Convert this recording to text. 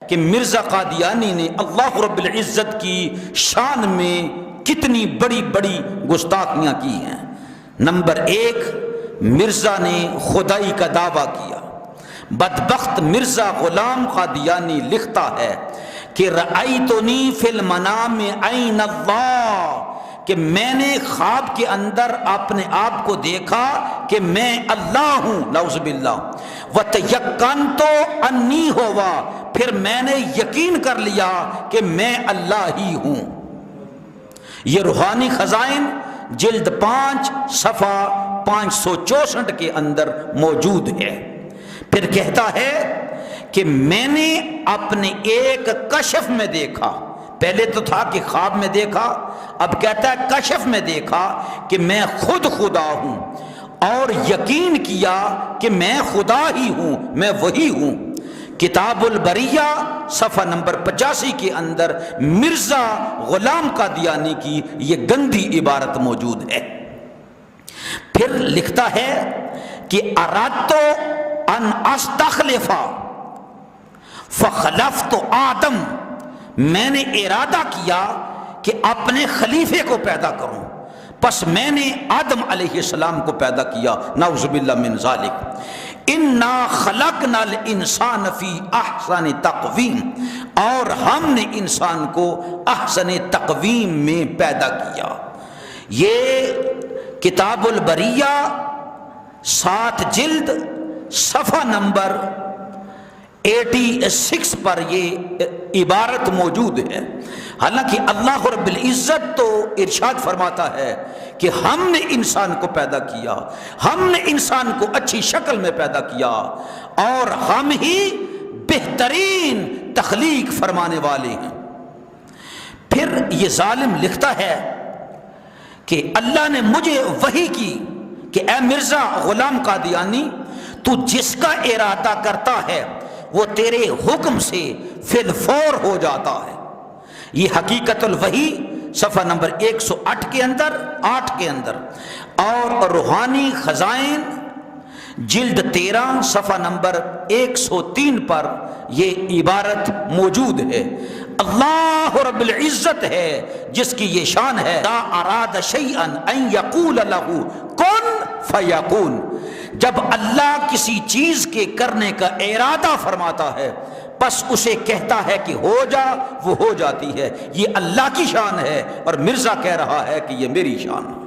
کہ مرزا قادیانی نے اللہ رب العزت کی شان میں کتنی بڑی بڑی گستاخیاں کی ہیں۔ نمبر ایک، مرزا نے خدائی کا دعویٰ کیا۔ بدبخت مرزا غلام قادیانی لکھتا ہے کہ رأیتنی فی المنام عین اللہ، کہ میں نے خواب کے اندر اپنے آپ کو دیکھا کہ میں اللہ ہوں، نعوذ باللہ، وتیقنت انی ہوا، پھر میں نے یقین کر لیا کہ میں اللہ ہی ہوں۔ یہ روحانی خزائن جلد 5 صفحہ 564 کے اندر موجود ہے۔ پھر کہتا ہے کہ میں نے اپنے ایک کشف میں دیکھا، پہلے تو تھا کہ خواب میں دیکھا، اب کہتا ہے کشف میں دیکھا کہ میں خود خدا ہوں، اور یقین کیا کہ میں خدا ہی ہوں، میں وہی ہوں۔ کتاب البریہ صفحہ نمبر 85 کے اندر مرزا غلام قادیانی کی یہ گندی عبارت موجود ہے۔ پھر لکھتا ہے کہ ارادت ان استخلف فخلفت آدم، میں نے ارادہ کیا کہ اپنے خلیفے کو پیدا کروں، پس میں نے آدم علیہ السلام کو پیدا کیا، نعوذ باللہ من ذالک۔ انا خلقنا الانسان فی احسن تقویم، اور ہم نے انسان کو احسن تقویم میں پیدا کیا۔ یہ کتاب البریہ 7 جلد صفحہ نمبر 86 پر یہ عبارت موجود ہے۔ حالانکہ اللہ رب العزت تو ارشاد فرماتا ہے کہ ہم نے انسان کو پیدا کیا، ہم نے انسان کو اچھی شکل میں پیدا کیا، اور ہم ہی بہترین تخلیق فرمانے والے ہیں۔ پھر یہ ظالم لکھتا ہے کہ اللہ نے مجھے وحی کی کہ اے مرزا غلام قادیانی، تو جس کا ارادہ کرتا ہے وہ تیرے حکم سے فی الفور ہو جاتا ہے۔ یہ حقیقت الوحی صفحہ نمبر 108 کے اندر 8 کے اندر، اور روحانی خزائن جلد 13 صفحہ نمبر 103 پر یہ عبارت موجود ہے۔ اللہ رب العزت ہے جس کی یہ شان ہے، اذا اراد شیئا ان یقول له کن فیکون، جب اللہ کسی چیز کے کرنے کا ارادہ فرماتا ہے بس اسے کہتا ہے کہ ہو جا، وہ ہو جاتی ہے۔ یہ اللہ کی شان ہے، اور مرزا کہہ رہا ہے کہ یہ میری شان ہے۔